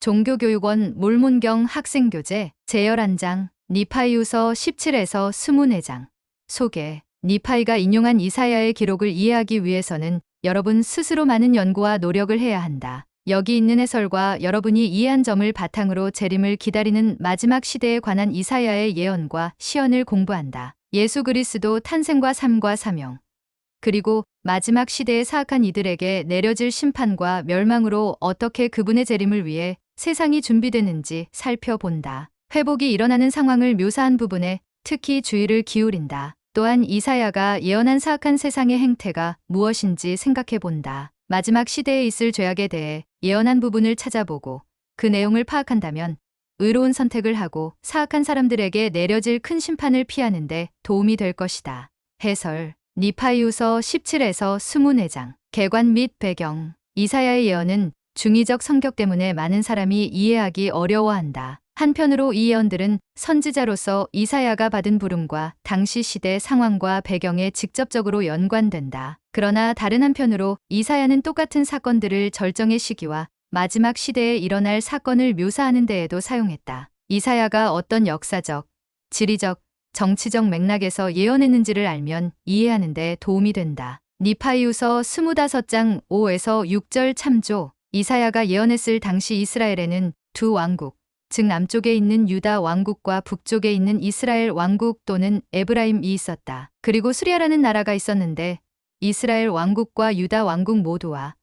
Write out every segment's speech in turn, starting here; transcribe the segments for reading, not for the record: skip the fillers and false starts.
종교교육원 몰몬경 학생교재 제11장 니파이후서 17에서 24장 소개. 니파이가 인용한 이사야의 기록을 이해하기 위해서는 여러분 스스로 많은 연구와 노력을 해야 한다. 여기 있는 해설과 여러분이 이해한 점을 바탕으로 재림을 기다리는 마지막 시대에 관한 이사야의 예언과 시언을 공부한다. 예수 그리스도 탄생과 삶과 사명, 그리고 마지막 시대에 사악한 이들에게 내려질 심판과 멸망으로 어떻게 그분의 재림을 위해 세상이 준비되는지 살펴본다. 회복이 일어나는 상황을 묘사한 부분에 특히 주의를 기울인다. 또한 이사야가 예언한 사악한 세상의 행태가 무엇인지 생각해 본다. 마지막 시대에 있을 죄악에 대해 예언한 부분을 찾아보고 그 내용을 파악한다면 의로운 선택을 하고 사악한 사람들에게 내려질 큰 심판을 피하는 데 도움이 될 것이다. 해설. 니파이후서 17에서 24장 개관 및 배경. 이사야의 예언은 중의적 성격 때문에 많은 사람이 이해하기 어려워한다. 한편으로 이 예언들은 선지자로서 이사야가 받은 부름과 당시 시대 상황과 배경에 직접적으로 연관된다. 그러나 다른 한편으로 이사야는 똑같은 사건들을 절정의 시기와 마지막 시대에 일어날 사건을 묘사하는 데에도 사용했다. 이사야가 어떤 역사적, 지리적, 정치적 맥락에서 예언했는지를 알면 이해하는 데 도움이 된다. 니파이후서 25장 5에서 6절 참조. 이사야가 예언했을 당시 이스라엘에는 두 왕국, 즉 남쪽에 있는 유다 왕국과 북쪽에 있는 이스라엘 왕국 또는 에브라임이 있었다. 그리고 수리아라는 나라가 있었는데 이스라엘 왕국과 유다 왕국 모두와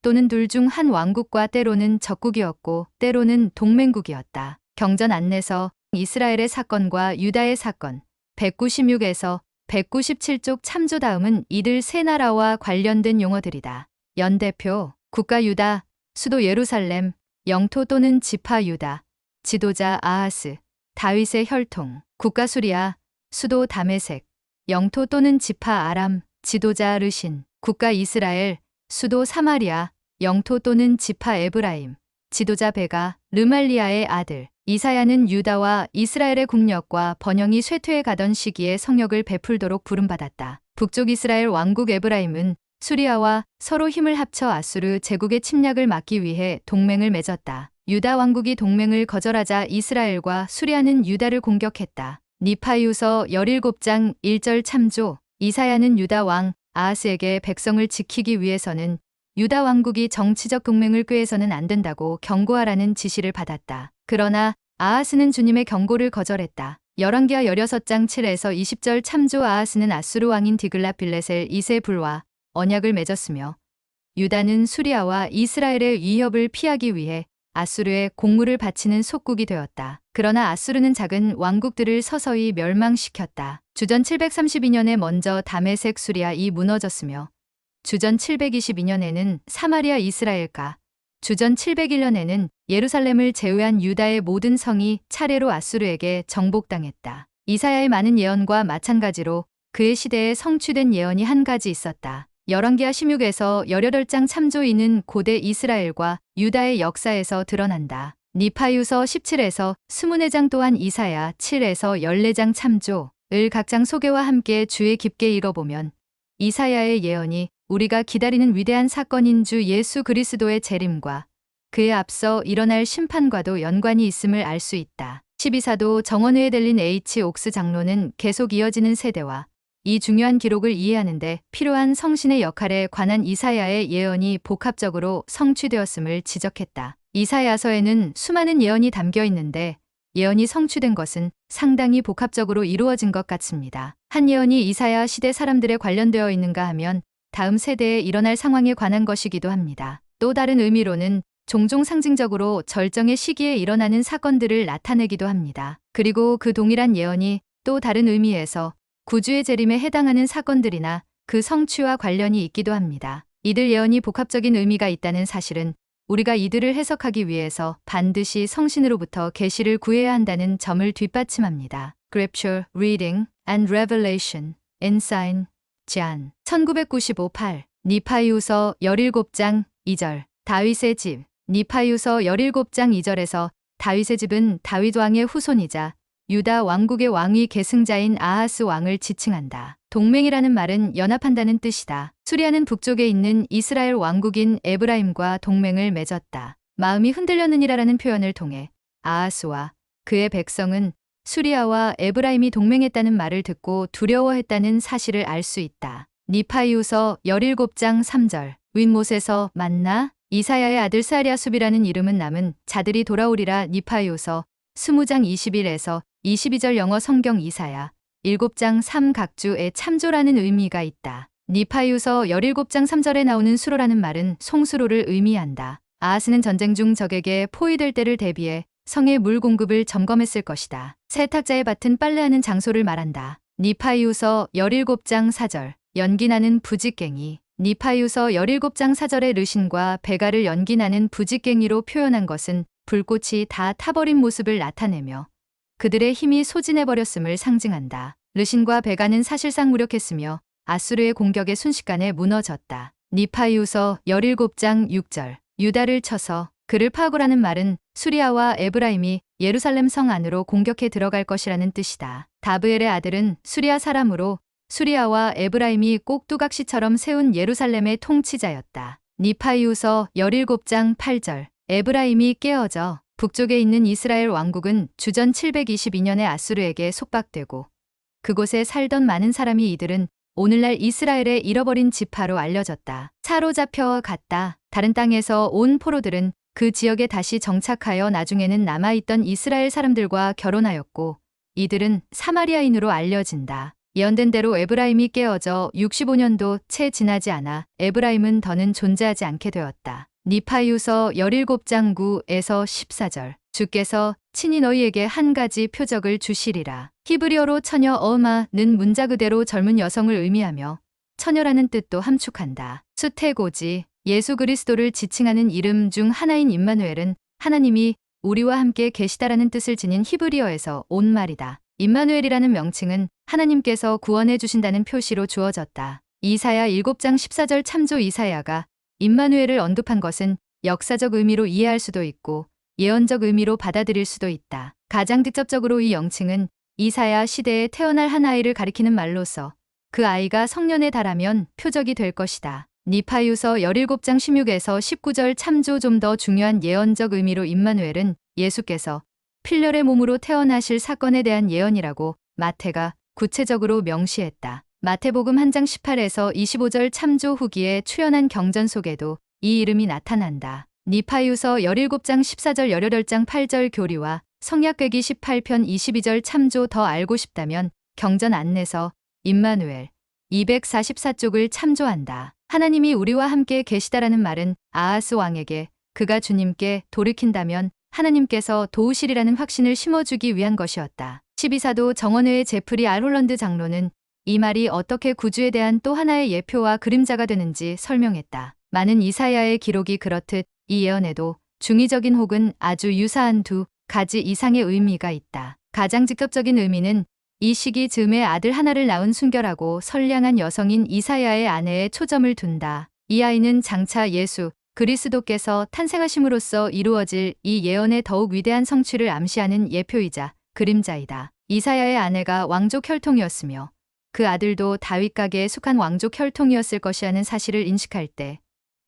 또는 둘 중 한 왕국과 때로는 적국이었고 때로는 동맹국이었다. 경전 안내서 이스라엘의 사건과 유다의 사건 196에서 197쪽 참조. 다음은 이들 세 나라와 관련된 용어들이다. 연대표, 국가 유다, 수도 예루살렘, 영토 또는 지파 유다, 지도자 아하스, 다윗의 혈통, 국가 수리아, 수도 다메섹, 영토 또는 지파 아람, 지도자 르신, 국가 이스라엘, 수도 사마리아, 영토 또는 지파 에브라임, 지도자 베가, 르말리아의 아들. 이사야는 유다와 이스라엘의 국력과 번영이 쇠퇴해 가던 시기에 성역을 베풀도록 부름받았다. 북쪽 이스라엘 왕국 에브라임은 수리아와 서로 힘을 합쳐 아수르 제국의 침략을 막기 위해 동맹을 맺었다. 유다 왕국이 동맹을 거절하자 이스라엘과 수리아는 유다를 공격했다. 니파이후서 17장 1절 참조. 이사야는 유다 왕 아하스에게 백성을 지키기 위해서는 유다 왕국이 정치적 동맹을 꾀해서는 안 된다고 경고하라는 지시를 받았다. 그러나 아하스는 주님의 경고를 거절했다. 열왕기하 16장 7에서 20절 참조. 아하스는 아수르 왕인 디글랏빌레셀 2세 불과 언약을 맺었으며 유다는 수리아와 이스라엘의 위협을 피하기 위해 아수르에 공물을 바치는 속국이 되었다. 그러나 아수르는 작은 왕국들을 서서히 멸망시켰다. 주전 732년에 먼저 다메섹 수리아이 무너졌으며 주전 722년에는 사마리아 이스라엘과 주전 701년에는 예루살렘을 제외한 유다의 모든 성이 차례로 아수르에게 정복당했다. 이사야의 많은 예언과 마찬가지로 그의 시대에 성취된 예언이 한 가지 있었다. 열왕기하 16에서 18장 참조. 이는 고대 이스라엘과 유다의 역사에서 드러난다. 니파이후서 17에서 24장 또한 이사야 7에서 14장 참조.을 각장 소개와 함께 주의 깊게 읽어보면 이사야의 예언이 우리가 기다리는 위대한 사건인 주 예수 그리스도의 재림과 그에 앞서 일어날 심판과도 연관이 있음을 알 수 있다. 12사도 정원회에 들린 H. 옥스 장로는 계속 이어지는 세대와 이 중요한 기록을 이해하는 데 필요한 성신의 역할에 관한 이사야의 예언이 복합적으로 성취되었음을 지적했다. 이사야서에는 수많은 예언이 담겨 있는데 예언이 성취된 것은 상당히 복합적으로 이루어진 것 같습니다. 한 예언이 이사야 시대 사람들에 관련되어 있는가 하면 다음 세대에 일어날 상황에 관한 것이기도 합니다. 또 다른 의미로는 종종 상징적으로 절정의 시기에 일어나는 사건들을 나타내기도 합니다. 그리고 그 동일한 예언이 또 다른 의미에서 구주의 재림에 해당하는 사건들이나 그 성취와 관련이 있기도 합니다. 이들 예언이 복합적인 의미가 있다는 사실은 우리가 이들을 해석하기 위해서 반드시 성신으로부터 계시를 구해야 한다는 점을 뒷받침합니다. Scripture, Reading, and Revelation, Ensign, Jan. 1995-8. 니파이후서 17장 2절. 다윗의 집. 니파이후서 17장 2절에서 다윗의 집은 다윗 왕의 후손이자 유다 왕국의 왕위 계승자인 아하스 왕을 지칭한다. 동맹이라는 말은 연합한다는 뜻이다. 수리아는 북쪽에 있는 이스라엘 왕국인 에브라임과 동맹을 맺었다. 마음이 흔들렸느니라라는 표현을 통해 아하스와 그의 백성은 수리아와 에브라임이 동맹했다는 말을 듣고 두려워했다는 사실을 알 수 있다. 니파이후서 17장 3절. 윗못에서 만나 이사야의 아들 스아랴숲이라는 이름은 남은 자들이 돌아오리라. 니파이후서 20장 21에서 22절. 영어 성경 이사야 7장 3 각주의 참조라는 의미가 있다. 니파이후서 17장 3절에 나오는 수로라는 말은 송수로를 의미한다. 아하스는 전쟁 중 적에게 포위될 때를 대비해 성의 물 공급을 점검했을 것이다. 세탁자의 밭은 빨래하는 장소를 말한다. 니파이후서 17장 4절. 연기나는 부직갱이. 니파이후서 17장 4절의 르신과 베가를 연기나는 부직갱이로 표현한 것은 불꽃이 다 타버린 모습을 나타내며 그들의 힘이 소진해버렸음을 상징한다. 르신과 베가는 사실상 무력했으며 아수르의 공격에 순식간에 무너졌다. 니파이후서 17장 6절. 유다를 쳐서 그를 파고라는 말은 수리아와 에브라임이 예루살렘 성 안으로 공격해 들어갈 것이라는 뜻이다. 다브엘의 아들은 수리아 사람으로 수리아와 에브라임이 꼭두각시처럼 세운 예루살렘의 통치자였다. 니파이후서 17장 8절. 에브라임이 깨어져 북쪽에 있는 이스라엘 왕국은 주전 722년에 아수르에게 속박되고 그곳에 살던 많은 사람이 이들은 오늘날 이스라엘의 잃어버린 지파로 알려졌다. 사로잡혀 갔다. 다른 땅에서 온 포로들은 그 지역에 다시 정착하여 나중에는 남아있던 이스라엘 사람들과 결혼하였고 이들은 사마리아인으로 알려진다. 예언된 대로 에브라임이 깨어져 65년도 채 지나지 않아 에브라임은 더는 존재하지 않게 되었다. 니파이후서 17장 9에서 14절. 주께서 친히 너희에게 한 가지 표적을 주시리라. 히브리어로 처녀 어마는 문자 그대로 젊은 여성을 의미하며 처녀라는 뜻도 함축한다. 수태고지, 예수 그리스도를 지칭하는 이름 중 하나인 임마누엘은 하나님이 우리와 함께 계시다라는 뜻을 지닌 히브리어에서 온 말이다. 임마누엘이라는 명칭은 하나님께서 구원해 주신다는 표시로 주어졌다. 이사야 7장 14절. 참조 이사야가 임마누엘을 언급한 것은 역사적 의미로 이해할 수도 있고 예언적 의미로 받아들일 수도 있다. 가장 직접적으로 이 명칭은 이사야 시대에 태어날 한 아이를 가리키는 말로서 그 아이가 성년에 달하면 표적이 될 것이다. 니파이후서 17장 16에서 19절. 참조. 좀 더 중요한 예언적 의미로 임마누엘은 예수께서 필렬의 몸으로 태어나실 사건에 대한 예언이라고 마태가 구체적으로 명시했다. 마태복음 1장 18에서 25절. 참조. 후기에 출연한 경전 속에도 이 이름이 나타난다. 니파이후서 17장 14절 18장 8절. 교리와 성약괴기 18편 22절. 참조. 더 알고 싶다면 경전 안내서 임마누엘 244쪽을 참조한다. 하나님이 우리와 함께 계시다라는 말은 아하스 왕에게 그가 주님께 돌이킨다면 하나님께서 도우시리라는 확신을 심어주기 위한 것이었다. 12사도 정원회의 제프리 알 홀런드 장로는 이 말이 어떻게 구주에 대한 또 하나의 예표와 그림자가 되는지 설명했다. 많은 이사야의 기록이 그렇듯 이 예언에도 중의적인 혹은 아주 유사한 두 가지 이상의 의미가 있다. 가장 직접적인 의미는 이 시기 즈음에 아들 하나를 낳은 순결하고 선량한 여성인 이사야의 아내에 초점을 둔다. 이 아이는 장차 예수 그리스도께서 탄생하심으로써 이루어질 이 예언의 더욱 위대한 성취를 암시하는 예표이자 그림자이다. 이사야의 아내가 왕족 혈통이었으며 그 아들도 다윗 가계에 속한 왕족 혈통이었을 것이라는 사실을 인식할 때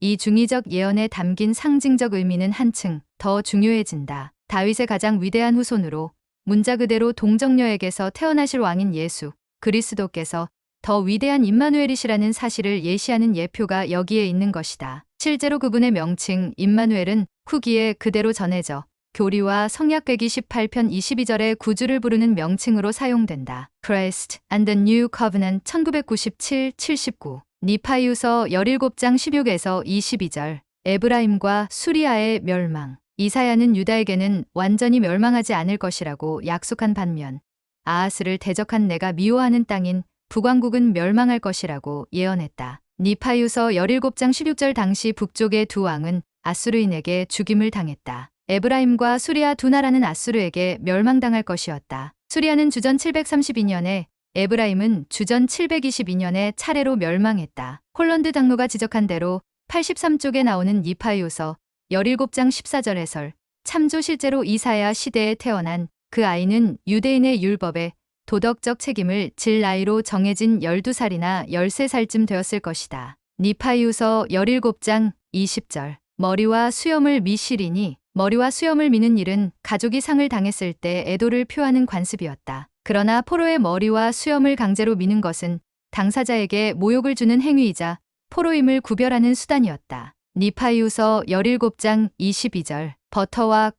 이 중의적 예언에 담긴 상징적 의미는 한층 더 중요해진다. 다윗의 가장 위대한 후손으로 문자 그대로 동정녀에게서 태어나실 왕인 예수 그리스도께서 더 위대한 임마누엘이시라는 사실을 예시하는 예표가 여기에 있는 것이다. 실제로 그분의 명칭 임마누엘은 후기에 그대로 전해져 교리와 성약괴기 18편 22절에 구주를 부르는 명칭으로 사용된다. Christ and the New Covenant 1997-79. 니파이후서 17장 16에서 22절. 에브라임과 수리아의 멸망. 이사야는 유다에게는 완전히 멸망하지 않을 것이라고 약속한 반면 아하스를 대적한 내가 미워하는 땅인 북왕국은 멸망할 것이라고 예언했다. 니파이후서 17장 16절. 당시 북쪽의 두 왕은 아수르인에게 죽임을 당했다. 에브라임과 수리아 두 나라는 아수르에게 멸망당할 것이었다. 수리아는 주전 732년에 에브라임은 주전 722년에 차례로 멸망했다. 홀런드 장로가 지적한 대로 83쪽에 나오는 니파이후서 17장 14절 해설. 참조. 실제로 이사야 시대에 태어난 그 아이는 유대인의 율법에 도덕적 책임을 질 나이로 정해진 12살이나 13살쯤 되었을 것이다. 니파이후서 17장 20절. 머리와 수염을 미시리니 머리와 수염을 미는 일은 가족이 상을 당했을 때 애도를 표하는 관습이었다. 그러나 포로의 머리와 수염을 강제로 미는 것은 당사자에게 모욕을 주는 행위이자 포로임을 구별하는 수단이었다. 니파이후서 17장 22절. 버터와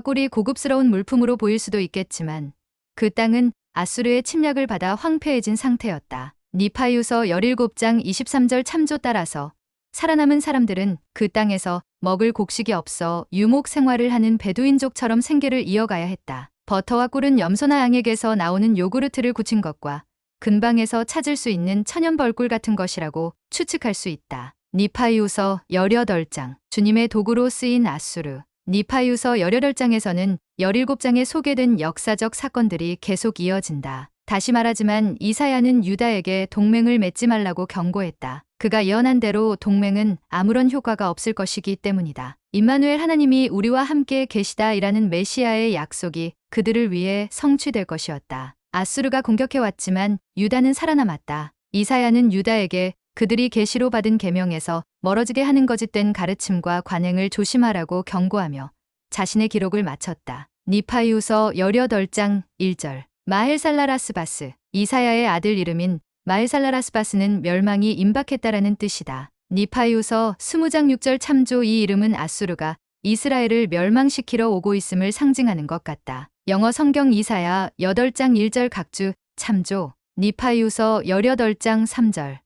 꿀이 고급스러운 물품으로 보일 수도 있겠지만 그 땅은 아수르의 침략을 받아 황폐해진 상태였다. 니파이후서 17장 23절 참조 따라서 살아남은 사람들은 그 땅에서 먹을 곡식이 없어 유목 생활을 하는 베두인족처럼 생계를 이어가야 했다. 버터와 꿀은 염소나 양에게서 나오는 요구르트를 굳힌 것과 근방에서 찾을 수 있는 천연벌꿀 같은 것이라고 추측할 수 있다. 니파이후서 18장. 주님의 도구로 쓰인 아수르. 니파이후서 18장에서는 17장에 소개된 역사적 사건들이 계속 이어진다. 다시 말하지만 이사야는 유다에게 동맹을 맺지 말라고 경고했다. 그가 예언한 대로 동맹은 아무런 효과가 없을 것이기 때문이다. 임마누엘 하나님이 우리와 함께 계시다이라는 메시아의 약속이 그들을 위해 성취될 것이었다. 아수르가 공격해왔지만 유다는 살아남았다. 이사야는 유다에게 그들이 계시로 받은 계명에서 멀어지게 하는 거짓된 가르침과 관행을 조심하라고 경고하며 자신의 기록을 마쳤다. 니파이후서 18장 1절. 마헬살라라스바스. 이사야의 아들 이름인 마헬살라라스바스는 멸망이 임박했다라는 뜻이다. 니파이후서 20장 6절 참조. 이 이름은 아수르가 이스라엘을 멸망시키러 오고 있음을 상징하는 것 같다. 영어 성경 이사야 8장 1절 각주 참조. 니파이후서 18장 3절.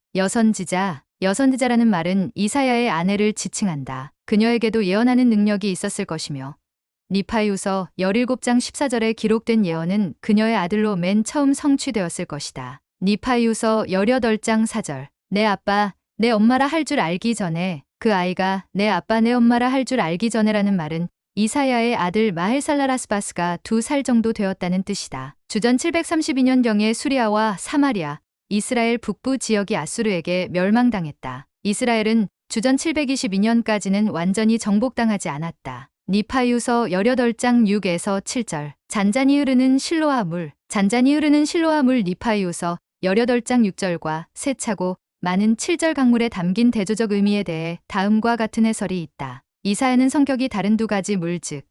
여선지자라는 말은 이사야의 아내를 지칭한다. 그녀에게도 예언하는 능력이 있었을 것이며 니파이후서 17장 14절에 기록된 예언은 그녀의 아들로 맨 처음 성취되었을 것이다. 니파이후서 18장 4절. 내 아빠, 내 엄마라 할 줄 알기 전에, 그 아이가 내 아빠 내 엄마라 할 줄 알기 전에라는 말은 이사야의 아들 마헬살라라스바스가 2살 정도 되었다는 뜻이다. 주전 732년경에 수리아와 사마리아, 이스라엘 북부 지역이 아수르에게 멸망당했다. 이스라엘은 주전 722년까지는 완전히 정복당하지 않았다. 니파이후서 18장 6에서 7절. 잔잔히 흐르는 실로아 물. 니파이후서 18장 6절과 세차고 많은 7절 강물에 담긴 대조적 의미에 대해 다음과 같은 해설이 있다. 이사야는 성격이 다른 두 가지 물 즉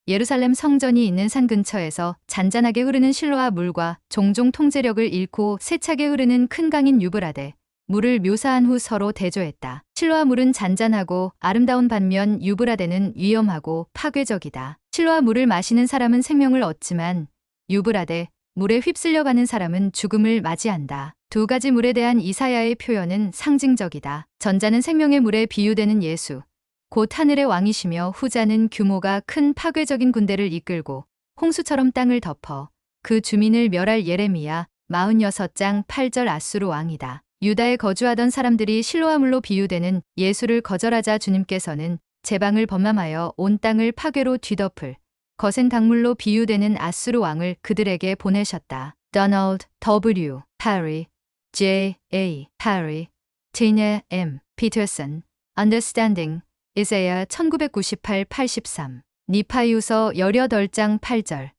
예루살렘 성전이 있는 산 근처에서 잔잔하게 흐르는 실로아 물과 종종 통제력을 잃고 세차게 흐르는 큰 강인 유브라데 물을 묘사한 후 서로 대조했다. 실로아 물은 잔잔하고 아름다운 반면 유브라데는 위험하고 파괴적이다. 실로아 물을 마시는 사람은 생명을 얻지만 유브라데 물에 휩쓸려가는 사람은 죽음을 맞이한다. 두 가지 물에 대한 이사야의 표현은 상징적이다. 전자는 생명의 물에 비유되는 예수, 곧 하늘의 왕이시며 후자는 규모가 큰 파괴적인 군대를 이끌고 홍수처럼 땅을 덮어 그 주민을 멸할 예레미야 46장 8절 아수르 왕이다. 유다에 거주하던 사람들이 실로아물로 비유되는 예수를 거절하자 주님께서는 제방을 범람하여 온 땅을 파괴로 뒤덮을 거센 강물로 비유되는 아수르 왕을 그들에게 보내셨다. Donald W. Parry, J. A. Parry, Tina M. Peterson, Understanding, 이사야 1998-83. 니파이후서 18장 8절.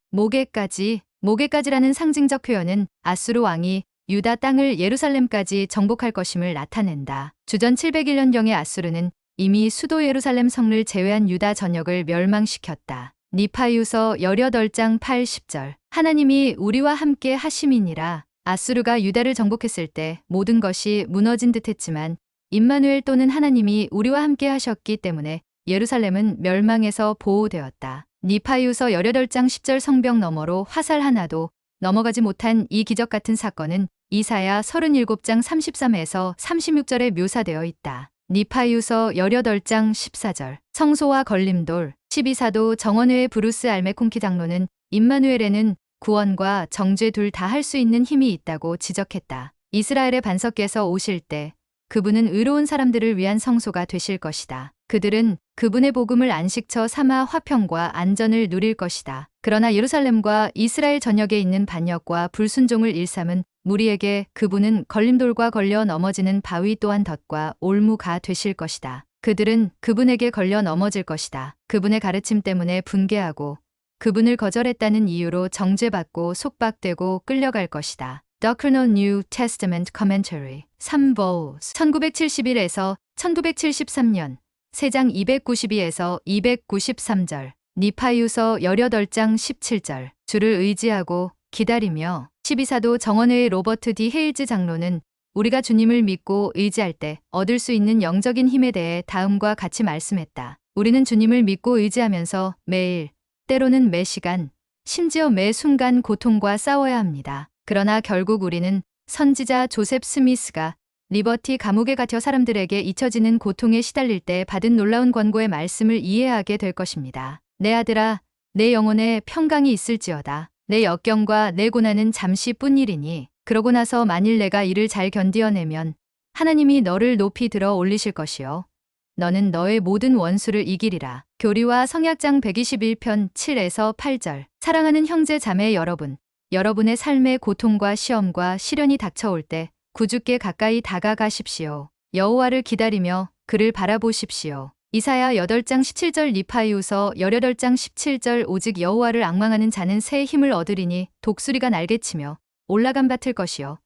모개까지라는 상징적 표현은 아수르 왕이 유다 땅을 예루살렘까지 정복할 것임을 나타낸다. 주전 701년경의 아수르는 이미 수도 예루살렘 성을 제외한 유다 전역을 멸망시켰다. 니파이후서 18장 80절. 하나님이 우리와 함께 하심이니라. 아수르가 유다를 정복했을 때 모든 것이 무너진 듯했지만 임마누엘 또는 하나님이 우리와 함께 하셨기 때문에 예루살렘은 멸망에서 보호되었다. 니파이후서 18장 10절. 성벽 너머로 화살 하나도 넘어가지 못한 이 기적 같은 사건은 이사야 37장 33에서 36절에 묘사되어 있다. 니파이후서 18장 14절. 성소와 걸림돌. 12사도 정원회의 브루스 알메콩키 장로는 임마누엘에는 구원과 정죄 둘 다 할 수 있는 힘이 있다고 지적했다. 이스라엘의 반석께서 오실 때 그분은 의로운 사람들을 위한 성소가 되실 것이다. 그들은 그분의 복음을 안식처 삼아 화평과 안전을 누릴 것이다. 그러나 예루살렘과 이스라엘 전역에 있는 반역과 불순종을 일삼은 무리에게 그분은 걸림돌과 걸려 넘어지는 바위 또한 덫과 올무가 되실 것이다. 그들은 그분에게 걸려 넘어질 것이다. 그분의 가르침 때문에 분개하고 그분을 거절했다는 이유로 정죄받고 속박되고 끌려갈 것이다. Doctrinal New Testament Commentary 3vols 1971에서 1973년 세장 292에서 293절, 니파이후서 18장 17절, 주를 의지하고 기다리며 12사도 정원회의 로버트 D. 헤일즈 장로는 우리가 주님을 믿고 의지할 때 얻을 수 있는 영적인 힘에 대해 다음과 같이 말씀했다. 우리는 주님을 믿고 의지하면서 매일, 때로는 매 시간, 심지어 매 순간 고통과 싸워야 합니다. 그러나 결국 우리는 선지자 조셉 스미스가 리버티 감옥에 갇혀 사람들에게 잊혀지는 고통에 시달릴 때 받은 놀라운 권고의 말씀을 이해하게 될 것입니다. 내 아들아, 내 영혼에 평강이 있을지어다. 내 역경과 내 고난은 잠시뿐 일이니 그러고 나서 만일 내가 이를 잘 견디어내면 하나님이 너를 높이 들어 올리실 것이요. 너는 너의 모든 원수를 이기리라. 교리와 성약장 121편 7에서 8절. 사랑하는 형제 자매 여러분, 여러분의 삶의 고통과 시험과 시련이 닥쳐올 때 구주께 가까이 다가가십시오. 여호와를 기다리며 그를 바라보십시오. 이사야 8장 17절, 니파이후서 18장 17절. 오직 여호와를 앙망하는 자는 새 힘을 얻으리니 독수리가 날개치며 올라감 같을 것이요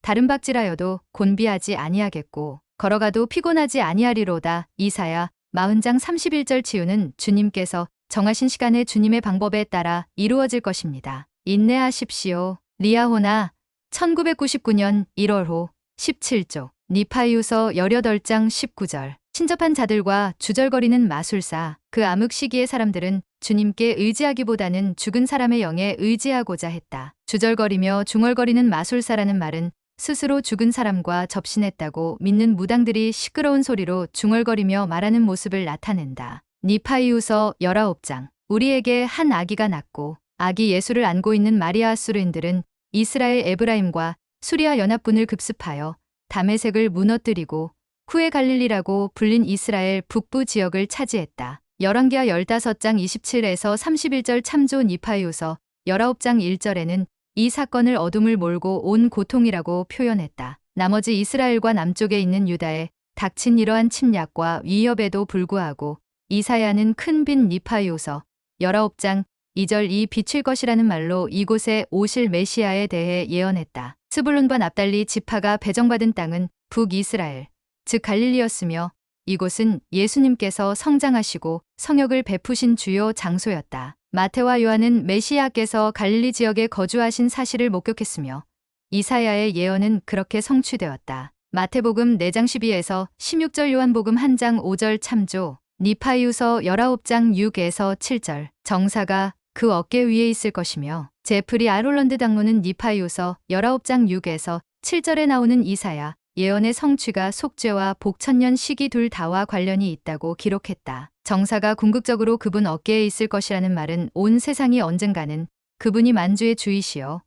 다른 박질하여도 곤비하지 아니하겠고 걸어가도 피곤하지 아니하리로다. 이사야 40장 31절. 치유는 주님께서 정하신 시간에 주님의 방법에 따라 이루어질 것입니다. 인내하십시오. 리아호나 1999년 1월호 17조. 니파이후서 18장 19절. 친접한 자들과 주절거리는 마술사. 그 암흑 시기의 사람들은 주님께 의지하기보다는 죽은 사람의 영에 의지하고자 했다. 주절거리며 중얼거리는 마술사라는 말은 스스로 죽은 사람과 접신했다고 믿는 무당들이 시끄러운 소리로 중얼거리며 말하는 모습을 나타낸다. 니파이후서 19장. 우리에게 한 아기가 낳고 아기 예수를 안고 있는 마리아 수르인들은 이스라엘 에브라임과 수리아 연합군을 급습하여 다메섹을 무너뜨리고 후에 갈릴리라고 불린 이스라엘 북부 지역을 차지했다. 열왕기하 15장 27에서 31절. 참조. 니파이후서 19장 1절에는 이 사건을 어둠을 몰고 온 고통이라고 표현했다. 나머지 이스라엘과 남쪽에 있는 유다에 닥친 이러한 침략과 위협에도 불구하고 이사야는 큰 빛 니파이후서 19장 2절 이 빛일 것이라는 말로 이곳에 오실 메시아에 대해 예언했다. 스불론과 납달리 지파가 배정받은 땅은 북이스라엘, 즉 갈릴리였으며 이곳은 예수님께서 성장하시고 성역을 베푸신 주요 장소였다. 마태와 요한은 메시아께서 갈릴리 지역에 거주하신 사실을 목격했으며 이사야의 예언은 그렇게 성취되었다. 마태복음 4장 12에서 16절, 요한복음 1장 5절. 참조. 니파이후서 19장 6에서 7절. 정사가 그 어깨 위에 있을 것이며 제프리 아롤런드 장로는 니파이후서 19장 6에서 7절에 나오는 이사야 예언의 성취가 속죄와 복천년 시기 둘 다와 관련이 있다고 기록했다. 정사가 궁극적으로 그분 어깨에 있을 것이라는 말은 온 세상이 언젠가는 그분이 만주의 주이시여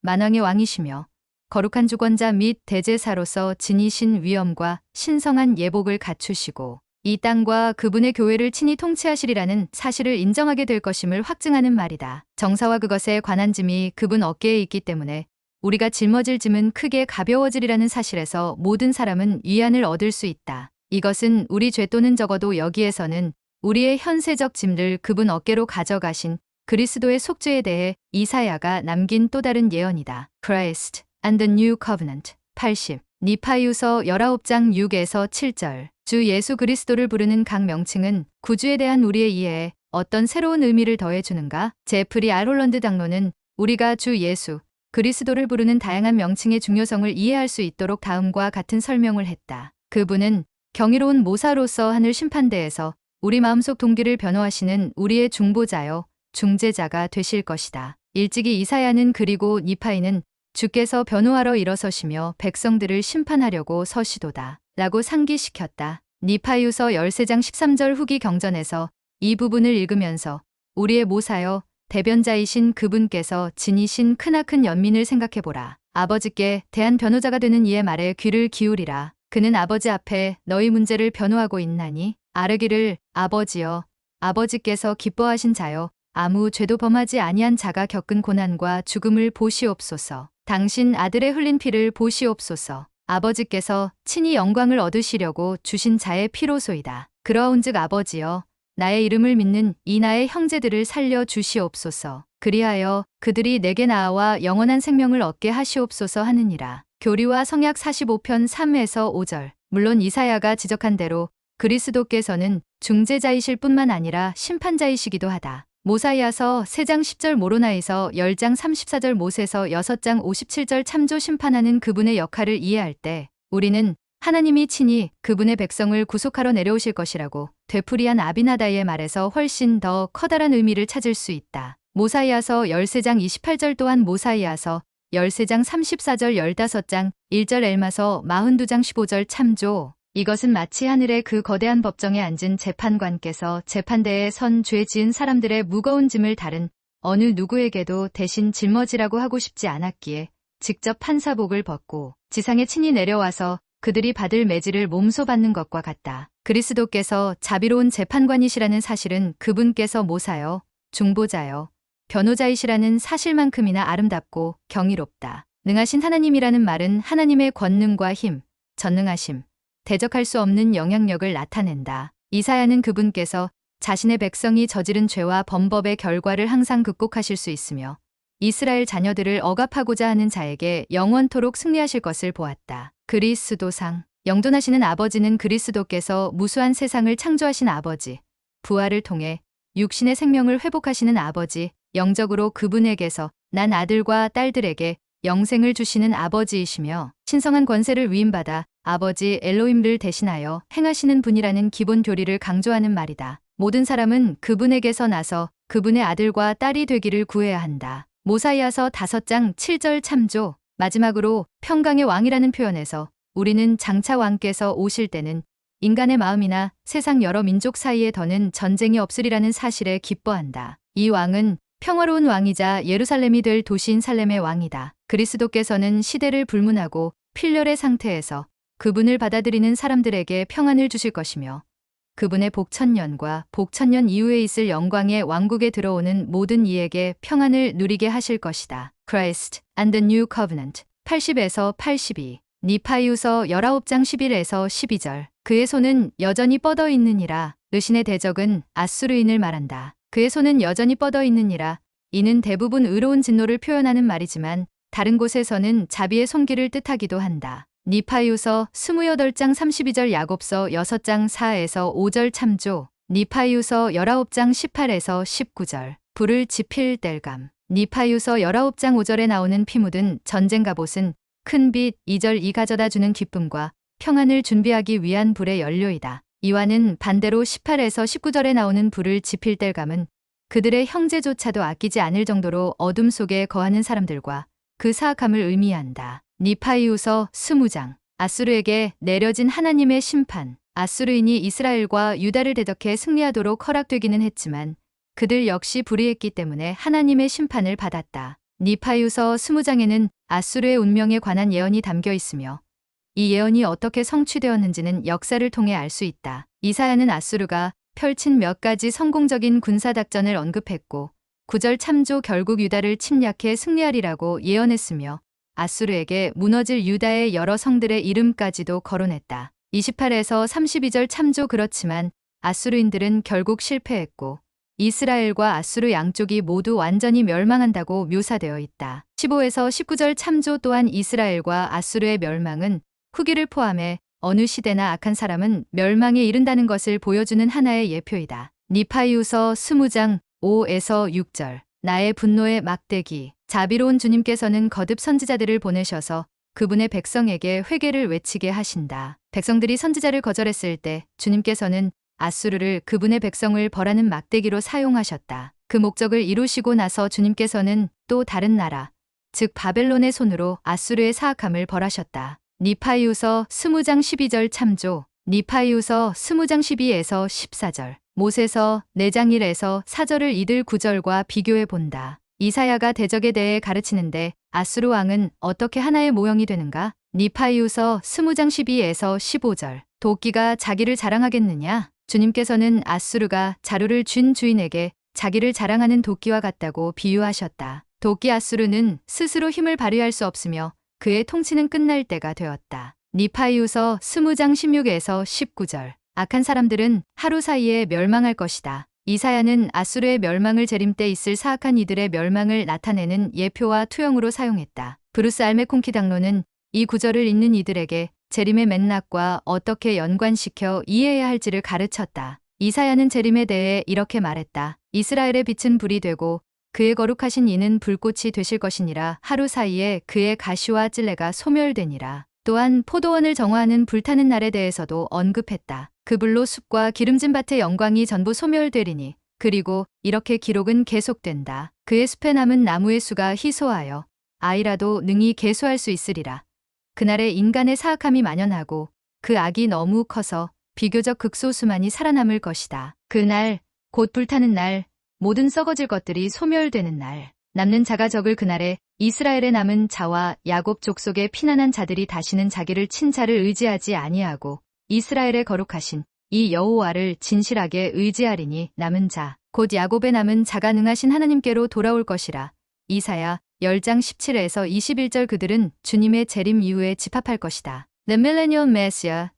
만왕의 왕이시며 거룩한 주권자 및 대제사로서 지니신 위엄과 신성한 예복을 갖추시고 이 땅과 그분의 교회를 친히 통치하시리라는 사실을 인정하게 될 것임을 확증하는 말이다. 정사와 그것에 관한 짐이 그분 어깨에 있기 때문에 우리가 짊어질 짐은 크게 가벼워지리라는 사실에서 모든 사람은 위안을 얻을 수 있다. 이것은 우리 죄 또는 적어도 여기에서는 우리의 현세적 짐을 그분 어깨로 가져가신 그리스도의 속죄에 대해 이사야가 남긴 또 다른 예언이다. Christ and the New Covenant 80. 니파이후서 19장 6에서 7절. 주 예수 그리스도를 부르는 각 명칭은 구주에 대한 우리의 이해에 어떤 새로운 의미를 더해주는가? 제프리 아롤런드 장로는 우리가 주 예수 그리스도를 부르는 다양한 명칭의 중요성을 이해할 수 있도록 다음과 같은 설명을 했다. 그분은 경이로운 모사로서 하늘 심판대에서 우리 마음속 동기를 변호하시는 우리의 중보자요 중재자가 되실 것이다. 일찍이 이사야는 그리고 니파이는 주께서 변호하러 일어서시며 백성들을 심판하려고 서시도다 라고 상기시켰다. 니파이후서 13장 13절 후기 경전에서 이 부분을 읽으면서 우리의 모사여 대변자이신 그분께서 지니신 크나큰 연민을 생각해보라. 아버지께 대한 변호자가 되는 이의 말에 귀를 기울이라. 그는 아버지 앞에 너희 문제를 변호하고 있나니 아르기를 아버지여 아버지께서 기뻐하신 자여 아무 죄도 범하지 아니한 자가 겪은 고난과 죽음을 보시옵소서. 당신 아들의 흘린 피를 보시옵소서. 아버지께서 친히 영광을 얻으시려고 주신 자의 피로소이다. 그러온즉 아버지여 나의 이름을 믿는 이 나의 형제들을 살려 주시옵소서. 그리하여 그들이 내게 나아와 영원한 생명을 얻게 하시옵소서 하느니라. 교리와 성약 45편 3에서 5절. 물론 이사야가 지적한 대로 그리스도께서는 중재자이실 뿐만 아니라 심판자이시기도 하다. 모사이아서 3장 10절 모로나에서 10장 34절 모세서 6장 57절 참조 심판하는 그분의 역할을 이해할 때 우리는 하나님이 친히 그분의 백성을 구속하러 내려오실 것이라고 되풀이한 아비나다이의 말에서 훨씬 더 커다란 의미를 찾을 수 있다. 모사이아서 13장 28절 또한 모사이아서 13장 34절 15장 1절 엘마서 42장 15절 참조. 이것은 마치 하늘의 그 거대한 법정에 앉은 재판관께서 재판대에 선 죄 지은 사람들의 무거운 짐을 다른 어느 누구에게도 대신 짊어지라고 하고 싶지 않았기에 직접 판사복을 벗고 지상에 친히 내려와서 그들이 받을 매질을 몸소 받는 것과 같다. 그리스도께서 자비로운 재판관이시라는 사실은 그분께서 모사여, 중보자여, 변호자이시라는 사실만큼이나 아름답고 경이롭다. 능하신 하나님이라는 말은 하나님의 권능과 힘, 전능하심, 대적할 수 없는 영향력을 나타낸다. 이사야는 그분께서 자신의 백성이 저지른 죄와 범법의 결과를 항상 극복하실 수 있으며 이스라엘 자녀들을 억압하고자 하는 자에게 영원토록 승리하실 것을 보았다. 그리스도상, 영존하시는 아버지는 그리스도께서 무수한 세상을 창조하신 아버지, 부활을 통해 육신의 생명을 회복하시는 아버지, 영적으로 그분에게서 난 아들과 딸들에게 영생을 주시는 아버지이시며 신성한 권세를 위임받아 아버지 엘로힘을 대신하여 행하시는 분이라는 기본 교리를 강조하는 말이다. 모든 사람은 그분에게서 나서 그분의 아들과 딸이 되기를 구해야 한다. 모사이아서 5장 7절 참조. 마지막으로 평강의 왕이라는 표현에서 우리는 장차 왕께서 오실 때는 인간의 마음이나 세상 여러 민족 사이에 더는 전쟁이 없으리라는 사실에 기뻐한다. 이 왕은 평화로운 왕이자 예루살렘이 될 도시인 살렘의 왕이다. 그리스도께서는 시대를 불문하고 필렬의 상태에서 그분을 받아들이는 사람들에게 평안을 주실 것이며 그분의 복천년과 복천년 이후에 있을 영광의 왕국에 들어오는 모든 이에게 평안을 누리게 하실 것이다. Christ and the New Covenant 80에서 82 니파이후서 19장 11에서 12절 그의 손은 여전히 뻗어 있느니라. 르신의 대적은 아수르인을 말한다. 그의 손은 여전히 뻗어 있느니라. 이는 대부분 의로운 진노를 표현하는 말이지만 다른 곳에서는 자비의 손길을 뜻하기도 한다. 니파이후서 28장 32절 야곱서 6장 4에서 5절 참조 니파이후서 19장 18에서 19절 불을 지필 뗄감 니파이후서 19장 5절에 나오는 피 묻은 전쟁 갑옷은 큰 빛 2절 이 가져다 주는 기쁨과 평안을 준비하기 위한 불의 연료이다. 이와는 반대로 18에서 19절에 나오는 불을 지필 뗄감은 그들의 형제조차도 아끼지 않을 정도로 어둠 속에 거하는 사람들과 그 사악함을 의미한다. 니파이후서 20장 아수르에게 내려진 하나님의 심판 아수르인이 이스라엘과 유다를 대적해 승리하도록 허락되기는 했지만 그들 역시 불의했기 때문에 하나님의 심판을 받았다. 니파이후서 20장에는 아수르의 운명에 관한 예언이 담겨 있으며 이 예언이 어떻게 성취되었는지는 역사를 통해 알 수 있다. 이사야는 아수르가 펼친 몇 가지 성공적인 군사작전을 언급했고 9절 참조 결국 유다를 침략해 승리하리라고 예언했으며 아수르에게 무너질 유다의 여러 성들의 이름까지도 거론했다. 28에서 32절 참조 그렇지만 아수르인들은 결국 실패했고 이스라엘과 아수르 양쪽이 모두 완전히 멸망한다고 묘사되어 있다. 15에서 19절 참조 또한 이스라엘과 아수르의 멸망은 후기를 포함해 어느 시대나 악한 사람은 멸망에 이른다는 것을 보여주는 하나의 예표이다. 니파이후서 20장 5에서 6절 나의 분노의 막대기 자비로운 주님께서는 거듭 선지자들을 보내셔서 그분의 백성에게 회개를 외치게 하신다. 백성들이 선지자를 거절했을 때 주님께서는 아수르를 그분의 백성을 벌하는 막대기로 사용하셨다. 그 목적을 이루시고 나서 주님께서는 또 다른 나라, 즉 바벨론의 손으로 아수르의 사악함을 벌하셨다. 니파이후서 20장 12절 참조 니파이후서 20장 12에서 14절 모세서 4장 1에서 4절을 이들 9절과 비교해 본다. 이사야가 대적에 대해 가르치는데 아수르 왕은 어떻게 하나의 모형이 되는가? 니파이후서 20장 12에서 15절 도끼가 자기를 자랑하겠느냐? 주님께서는 아수르가 자루를 쥔 주인에게 자기를 자랑하는 도끼와 같다고 비유하셨다. 도끼 아수르는 스스로 힘을 발휘할 수 없으며 그의 통치는 끝날 때가 되었다. 니파이후서 20장 16에서 19절 악한 사람들은 하루 사이에 멸망할 것이다. 이사야는 아수르의 멸망을 재림 때 있을 사악한 이들의 멸망을 나타내는 예표와 투영으로 사용했다. 브루스 알메콩키 당로는 이 구절을 읽는 이들에게 재림의 맥락과 어떻게 연관시켜 이해해야 할지를 가르쳤다. 이사야는 재림에 대해 이렇게 말했다. 이스라엘의 빛은 불이 되고 그의 거룩하신 이는 불꽃이 되실 것이니라. 하루 사이에 그의 가시와 찔레가 소멸되니라. 또한 포도원을 정화하는 불타는 날에 대해서도 언급했다. 그 불로 숲과 기름진 밭의 영광이 전부 소멸되리니. 그리고 이렇게 기록은 계속된다. 그의 숲에 남은 나무의 수가 희소하여 아이라도 능히 계수할 수 있으리라. 그날에 인간의 사악함이 만연하고 그 악이 너무 커서 비교적 극소수만이 살아남을 것이다. 그날, 곧 불타는 날, 모든 썩어질 것들이 소멸되는 날, 남는 자가 적을 그날에 이스라엘에 남은 자와 야곱 족속의 피난한 자들이 다시는 자기를 친 자를 의지하지 아니하고 이스라엘의 거룩하신 이 여호와를 진실하게 의지하리니 남은 자, 곧 야곱에 남은 자가 능하신 하나님께로 돌아올 것이라. 이사야 10장 17에서 21절. 그들은 주님의 재림 이후에 집합할 것이다. The Millennial Messiah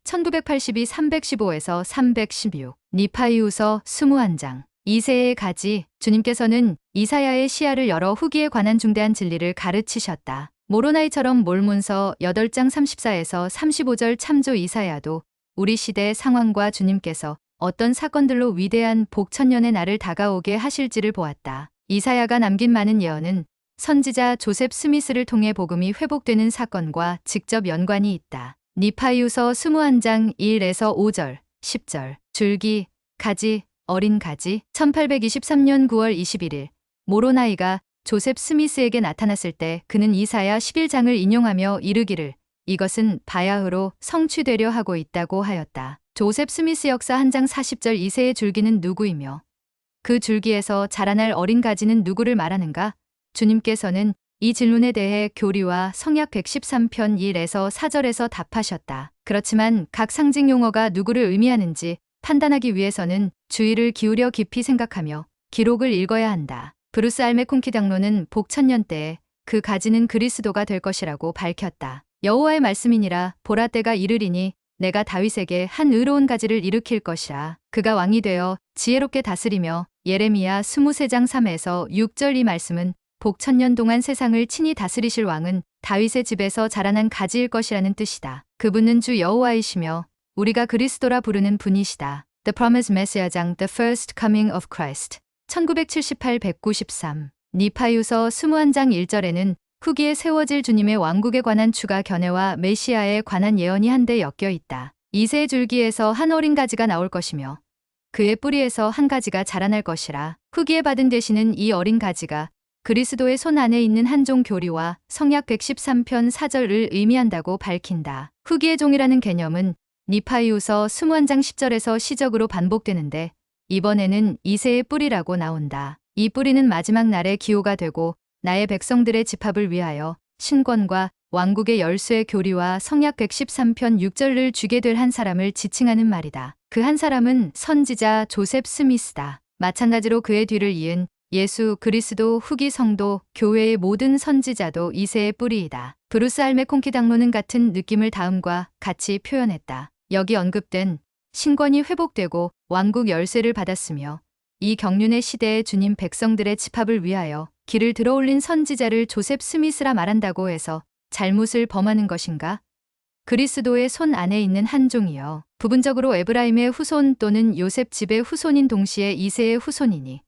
1982-315에서 316. 니파이후서 21장. 이새의 가지. 주님께서는 이사야의 시야를 열어 후기에 관한 중대한 진리를 가르치셨다. 모로나이처럼 몰문서 8장 34에서 35절. 참조. 이사야도 우리 시대 상황과 주님께서 어떤 사건들로 위대한 복천년의 날을 다가오게 하실지를 보았다. 이사야가 남긴 많은 예언은 선지자 조셉 스미스를 통해 복음이 회복되는 사건과 직접 연관이 있다. 니파이후서 21장 1에서 5절, 10절. 줄기, 가지, 어린 가지. 1823년 9월 21일 모로나이가 조셉 스미스에게 나타났을 때 그는 이사야 11장을 인용하며 이르기를 이것은 바야흐로 성취되려 하고 있다고 하였다. 조셉 스미스 역사 한 장 40절. 이새의 줄기는 누구이며 그 줄기에서 자라날 어린 가지는 누구를 말하는가? 주님께서는 이 질문에 대해 교리와 성약 113편 1에서 4절에서 답하셨다. 그렇지만 각 상징 용어가 누구를 의미하는지 판단하기 위해서는 주의를 기울여 깊이 생각하며 기록을 읽어야 한다. 브루스 알메콩키 장로는 복천년 때에 그 가지는 그리스도가 될 것이라고 밝혔다. 여호와의 말씀이니라. 보라 때가 이르리니 내가 다윗에게 한 의로운 가지를 일으킬 것이라. 그가 왕이 되어 지혜롭게 다스리며. 예레미야 23장 3에서 6절. 이 말씀은 복천년 동안 세상을 친히 다스리실 왕은 다윗의 집에서 자라난 가지일 것이라는 뜻이다. 그분은 주 여호와이시며 우리가 그리스도라 부르는 분이시다. The Promised Messiah 장 The First Coming of Christ 1978-193. 니파이후서 21장 1절에는 후기에 세워질 주님의 왕국에 관한 추가 견해와 메시아에 관한 예언이 한데 엮여 있다. 이새의 줄기에서 한 어린 가지가 나올 것이며 그의 뿌리에서 한 가지가 자라날 것이라. 후기에 받은 대신은 이 어린 가지가 그리스도의 손 안에 있는 한 종 교리와 성약 113편 4절을 의미한다고 밝힌다. 후기의 종이라는 개념은 니파이후서 21장 10절에서 시적으로 반복되는데 이번에는 이새의 뿌리라고 나온다. 이 뿌리는 마지막 날의 기호가 되고 나의 백성들의 집합을 위하여 신권과 왕국의 열쇠의 교리와 성약 113편 6절을 주게 될 한 사람을 지칭하는 말이다. 그 한 사람은 선지자 조셉 스미스다. 마찬가지로 그의 뒤를 이은 예수 그리스도 후기 성도 교회의 모든 선지자도 이새의 뿌리이다. 브루스 알메콩키 장로는 같은 느낌을 다음과 같이 표현했다. 여기 언급된 신권이 회복되고 왕국 열쇠를 받았으며 이 경륜의 시대의 주님 백성들의 집합을 위하여 길을 들어올린 선지자를 조셉 스미스라 말한다고 해서 잘못을 범하는 것인가? 그리스도의 손 안에 있는 한 종이요. 부분적으로 에브라임의 후손 또는 요셉 집의 후손인 동시에 이새의 후손이니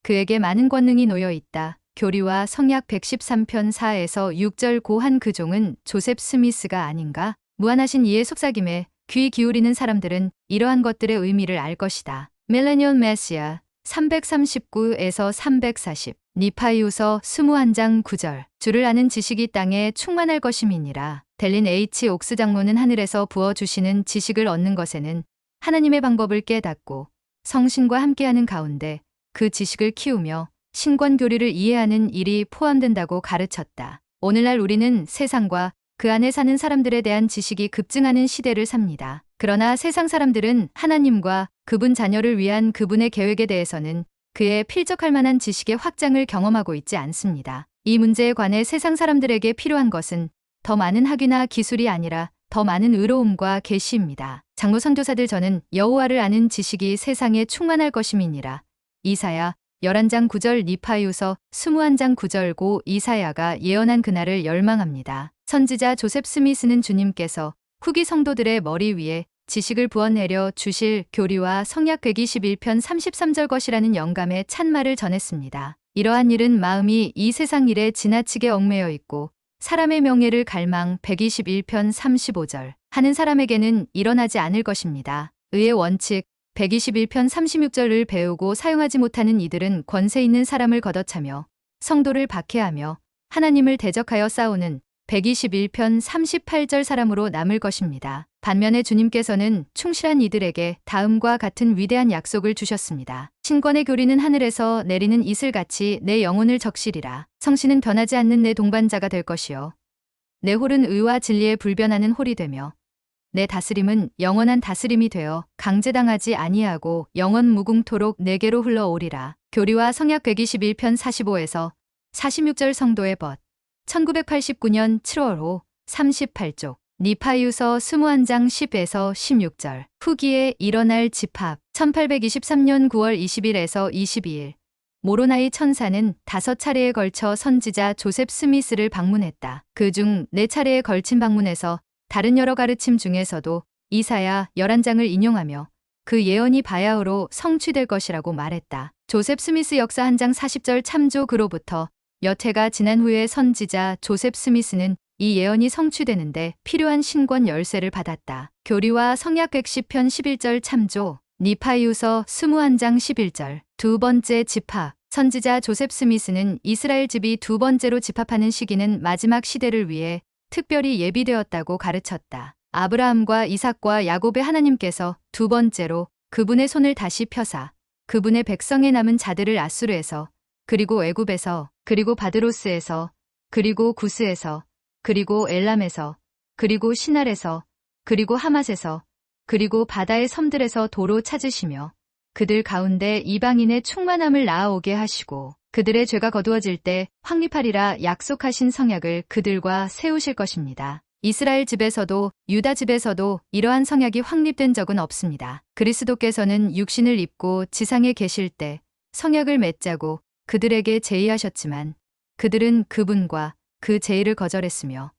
그에게 많은 권능이 놓여 있다. 교리와 성약 113편 4에서 6절. 고한 그 종은 조셉 스미스가 아닌가? 무한하신 이의 속삭임에 귀 기울이는 사람들은 이러한 것들의 의미를 알 것이다. Millennial Messiah 339에서 340. 니파이후서 21장 9절. 주를 아는 지식이 땅에 충만할 것임이니라. 델린 H. 옥스 장로는 하늘에서 부어주시는 지식을 얻는 것에는 하나님의 방법을 깨닫고 성신과 함께하는 가운데 그 지식을 키우며 신권 교리를 이해하는 일이 포함된다고 가르쳤다. 오늘날 우리는 세상과 그 안에 사는 사람들에 대한 지식이 급증하는 시대를 삽니다. 그러나 세상 사람들은 하나님과 그분 자녀를 위한 그분의 계획에 대해서는 그에 필적할 만한 지식의 확장을 경험하고 있지 않습니다. 이 문제에 관해 세상 사람들에게 필요한 것은 더 많은 학위나 기술이 아니라 더 많은 의로움과 계시입니다. 장로 선교사들 저는 여호와를 아는 지식이 세상에 충만할 것임이니라. 이사야 11장 9절. 니파이후서 21장 9절. 고 이사야가 예언한 그날을 열망합니다. 선지자 조셉 스미스는 주님께서 후기 성도들의 머리 위에 지식을 부어내려 주실 교리와 성약 121편 33절 것이라는 영감의 찬말을 전했습니다. 이러한 일은 마음이 이 세상 일에 지나치게 얽매여 있고 사람의 명예를 갈망 121편 35절 하는 사람에게는 일어나지 않을 것입니다. 의의 원칙 121편 36절을 배우고 사용하지 못하는 이들은 권세 있는 사람을 걷어차며 성도를 박해하며 하나님을 대적하여 싸우는 121편 38절 사람으로 남을 것입니다. 반면에 주님께서는 충실한 이들에게 다음과 같은 위대한 약속을 주셨습니다. 신권의 교리는 하늘에서 내리는 이슬같이 내 영혼을 적시리라. 성신은 변하지 않는 내 동반자가 될 것이요 내 홀은 의와 진리에 불변하는 홀이 되며 내 다스림은 영원한 다스림이 되어 강제당하지 아니하고 영원 무궁토록 내게로 흘러오리라. 교리와 성약 121편 45에서 46절 성도의 벗 1989년 7월 5 38쪽 니파이유서 21장 10에서 16절 후기에 일어날 집합 1823년 9월 20일에서 22일 모로나이 천사는 5차례에 걸쳐 선지자 조셉 스미스를 방문했다. 그중 4차례에 걸친 방문에서 다른 여러 가르침 중에서도 이사야 11장을 인용하며 그 예언이 바야흐로 성취될 것이라고 말했다. 조셉 스미스 역사 1장 40절 참조 그로부터 몇 해가 지난 후에 선지자 조셉 스미스는 이 예언이 성취되는데 필요한 신권 열쇠를 받았다. 교리와 성약 110편 11절 참조 니파이유서 21장 11절 두 번째 집합 선지자 조셉 스미스는 이스라엘 집이 두 번째로 집합하는 시기는 마지막 시대를 위해 특별히 예비되었다고 가르쳤다. 아브라함과 이삭과 야곱의 하나님께서 두 번째로 그분의 손을 다시 펴사 그분의 백성에 남은 자들을 아수르에서 그리고 애굽에서 그리고 바드로스에서 그리고 구스에서 그리고 엘람에서 그리고 시날에서 그리고 하맛에서 그리고 바다의 섬들에서 도로 찾으시며 그들 가운데 이방인의 충만함을 낳아오게 하시고 그들의 죄가 거두어질 때 확립하리라 약속하신 성약을 그들과 세우실 것입니다. 이스라엘 집에서도 유다 집에서도 이러한 성약이 확립된 적은 없습니다. 그리스도께서는 육신을 입고 지상에 계실 때 성약을 맺자고 그들에게 제의하셨지만 그들은 그분과 그 제의를 거절했으며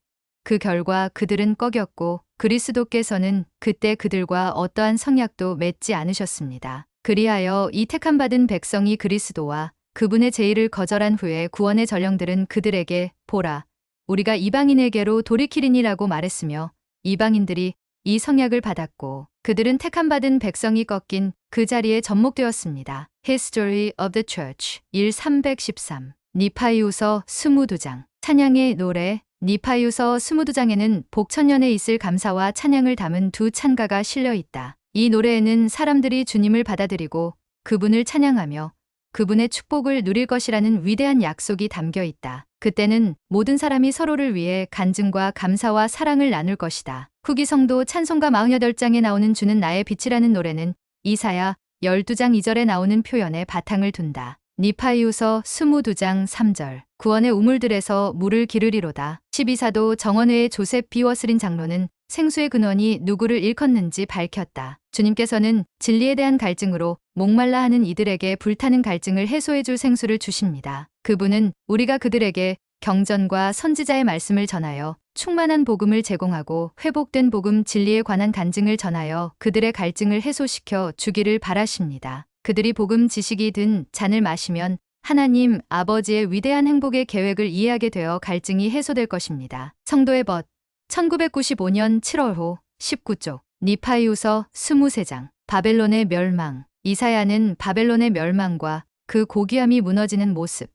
그 결과 그들은 꺼겼고 그리스도께서는 그때 그들과 어떠한 성약도 맺지 않으셨습니다. 그리하여 이 택함받은 백성이 그리스도와 그분의 제의를 거절한 후에 구원의 전령들은 그들에게 보라 우리가 이방인에게로 돌이키리니라고 말했으며 이방인들이 이 성약을 받았고 그들은 택함받은 백성이 꺾인 그 자리에 접목되었습니다. History of the Church 1 313 니파이유서 22장 찬양의 노래 니파이유서 22장에는 복천년에 있을 감사와 찬양을 담은 두 찬가가 실려 있다. 이 노래에는 사람들이 주님을 받아들이고 그분을 찬양하며 그분의 축복을 누릴 것이라는 위대한 약속이 담겨 있다. 그때는 모든 사람이 서로를 위해 간증과 감사와 사랑을 나눌 것이다. 후기 성도 찬송가 48장에 나오는 주는 나의 빛이라는 노래는 이사야 12장 2절에 나오는 표현에 바탕을 둔다. 니파이유서 22장 3절 구원의 우물들에서 물을 기르리로다. 12사도 정원회의 조셉 비워스린 장로는 생수의 근원이 누구를 일컫는지 밝혔다. 주님께서는 진리에 대한 갈증으로 목말라 하는 이들에게 불타는 갈증을 해소해 줄 생수를 주십니다. 그분은 우리가 그들에게 경전과 선지자의 말씀을 전하여 충만한 복음을 제공하고 회복된 복음 진리에 관한 간증을 전하여 그들의 갈증을 해소시켜 주기를 바라십니다. 그들이 복음 지식이 든 잔을 마시면 하나님 아버지의 위대한 행복의 계획을 이해하게 되어 갈증이 해소될 것입니다. 성도의 벗 1995년 7월 호 19쪽 니파이유서 23장 바벨론의 멸망 이사야는 바벨론의 멸망과 그 고귀함이 무너지는 모습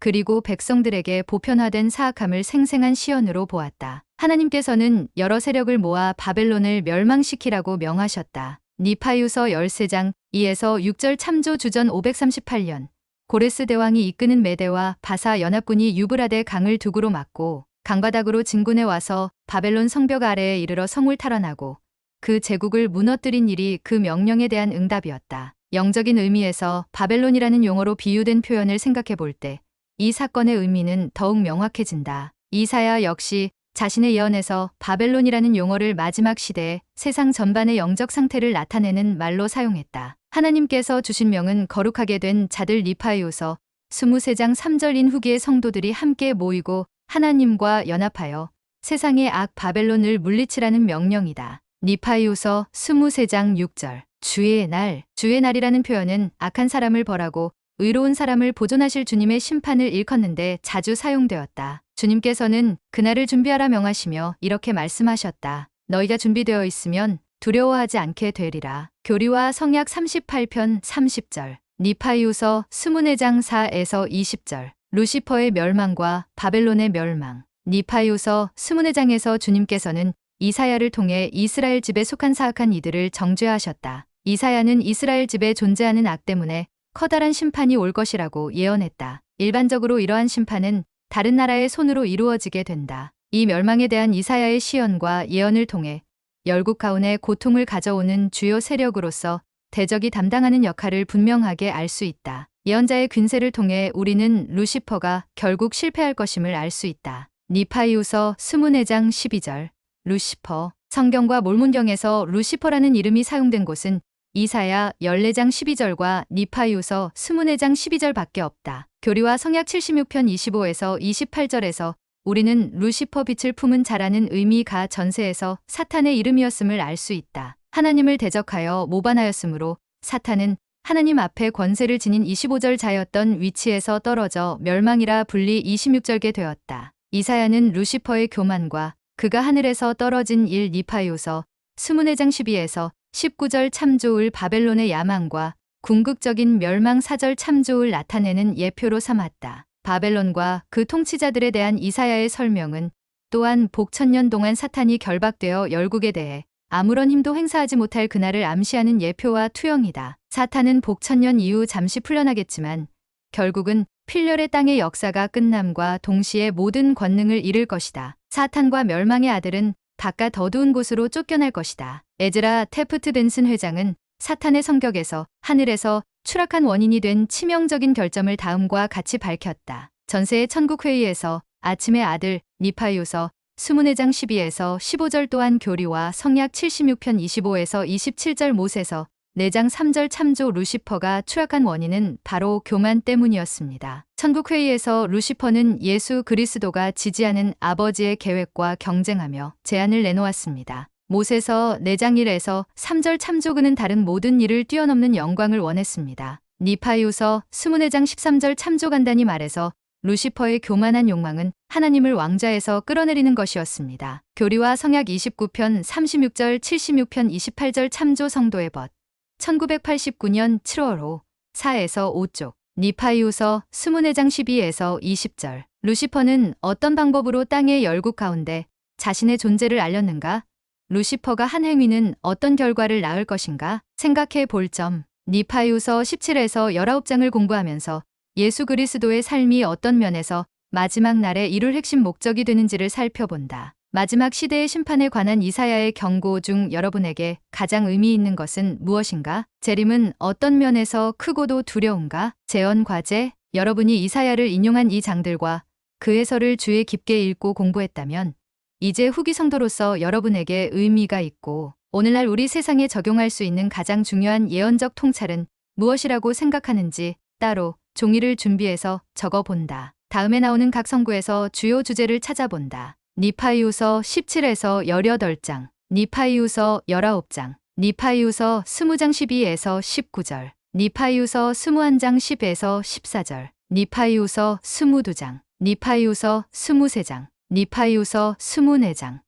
그리고 백성들에게 보편화된 사악함을 생생한 시연으로 보았다. 하나님께서는 여러 세력을 모아 바벨론을 멸망시키라고 명하셨다. 니파이유서 13장 2에서 6절 참조 주전 538년 고레스 대왕이 이끄는 메대와 바사 연합군이 유브라데 강을 두구로 막고 강바닥으로 진군해 와서 바벨론 성벽 아래에 이르러 성을 탈환하고 그 제국을 무너뜨린 일이 그 명령에 대한 응답이었다. 영적인 의미에서 바벨론이라는 용어로 비유된 표현을 생각해 볼 때 이 사건의 의미는 더욱 명확해진다. 이사야 역시 자신의 예언에서 바벨론이라는 용어를 마지막 시대에 세상 전반의 영적 상태를 나타내는 말로 사용했다. 하나님께서 주신 명은 거룩하게 된 자들 니파이유서 23장 3절인 후기의 성도들이 함께 모이고 하나님과 연합하여 세상의 악 바벨론을 물리치라는 명령이다. 니파이후서 23장 6절. 주의 날, 주의 날이라는 표현은 악한 사람을 벌하고 의로운 사람을 보존하실 주님의 심판을 일컫는데 자주 사용되었다. 주님께서는 그날을 준비하라 명하시며 이렇게 말씀하셨다. 너희가 준비되어 있으면 두려워하지 않게 되리라. 교리와 성약 38편 30절. 니파이후서 24장 4에서 20절. 루시퍼의 멸망과 바벨론의 멸망. 니파이후서 24장에서 주님께서는 이사야를 통해 이스라엘 집에 속한 사악한 이들을 정죄하셨다. 이사야는 이스라엘 집에 존재하는 악 때문에 커다란 심판이 올 것이라고 예언했다. 일반적으로 이러한 심판은 다른 나라의 손으로 이루어지게 된다. 이 멸망에 대한 이사야의 시언과 예언을 통해 열국 가운데 고통을 가져오는 주요 세력으로서 대적이 담당하는 역할을 분명하게 알 수 있다. 예언자의 균세를 통해 우리는 루시퍼가 결국 실패할 것임을 알 수 있다. 니파이후서 24장 12절. 루시퍼. 성경과 몰문경에서 루시퍼라는 이름이 사용된 곳은 이사야 14장 12절과 니파이후서 24장 12절밖에 없다. 교리와 성약 76편 25에서 28절에서 우리는 루시퍼 빛을 품은 자라는 의미가 전세에서 사탄의 이름이었음을 알 수 있다. 하나님을 대적하여 모반하였으므로 사탄은 하나님 앞에 권세를 지닌 25절 자였던 위치에서 떨어져 멸망이라 불리 26절게 되었다. 이사야는 루시퍼의 교만과 그가 하늘에서 떨어진 일 니파이후서 24장 12에서 19절 참조을 바벨론의 야망과 궁극적인 멸망 4절 참조을 나타내는 예표로 삼았다. 바벨론과 그 통치자들에 대한 이사야의 설명은 또한 복 1000년 동안 사탄이 결박되어 열국에 대해 아무런 힘도 행사하지 못할 그날을 암시하는 예표와 투영이다. 사탄은 복 1000년 이후 잠시 풀려나겠지만 결국은 필렬의 땅의 역사가 끝남과 동시에 모든 권능을 잃을 것이다. 사탄과 멸망의 아들은 바깥 어두운 곳으로 쫓겨날 것이다. 에즈라 테프트 벤슨 회장은 사탄의 성격에서 하늘에서 추락한 원인이 된 치명적인 결점을 다음과 같이 밝혔다. 전세의 천국회의에서 아침의 아들 니파이후서 24장 12에서 15절 또한 교리와 성약 76편 25에서 27절 못에서 4장 3절 참조 루시퍼가 추락한 원인은 바로 교만 때문이었습니다. 천국회의에서 루시퍼는 예수 그리스도가 지지하는 아버지의 계획과 경쟁하며 제안을 내놓았습니다. 못에서 4장 1에서 3절 참조 그는 다른 모든 일을 뛰어넘는 영광을 원했습니다. 니파이후서 24장 13절 참조 간단히 말해서 루시퍼의 교만한 욕망은 하나님을 왕좌에서 끌어내리는 것이었습니다. 교리와 성약 29편 36절 76편 28절 참조 성도의 벗 1989년 7월 5, 4에서 5쪽. 니파이후서 24장 12에서 20절. 루시퍼는 어떤 방법으로 땅의 열국 가운데 자신의 존재를 알렸는가? 루시퍼가 한 행위는 어떤 결과를 낳을 것인가? 생각해 볼 점. 니파이후서 17에서 19장을 공부하면서 예수 그리스도의 삶이 어떤 면에서 마지막 날에 이룰 핵심 목적이 되는지를 살펴본다. 마지막 시대의 심판에 관한 이사야의 경고 중 여러분에게 가장 의미 있는 것은 무엇인가? 재림은 어떤 면에서 크고도 두려운가? 재언 과제. 여러분이 이사야를 인용한 이 장들과 그 해설을 주의 깊게 읽고 공부했다면 이제 후기 성도로서 여러분에게 의미가 있고 오늘날 우리 세상에 적용할 수 있는 가장 중요한 예언적 통찰은 무엇이라고 생각하는지 따로 종이를 준비해서 적어본다. 다음에 나오는 각 성구에서 주요 주제를 찾아본다. 니파이후서 17에서 18장, 니파이후서 19장, 니파이후서 20장 12에서 19절, 니파이후서 21장 10에서 14절, 니파이후서 22장, 니파이후서 23장, 니파이후서 24장.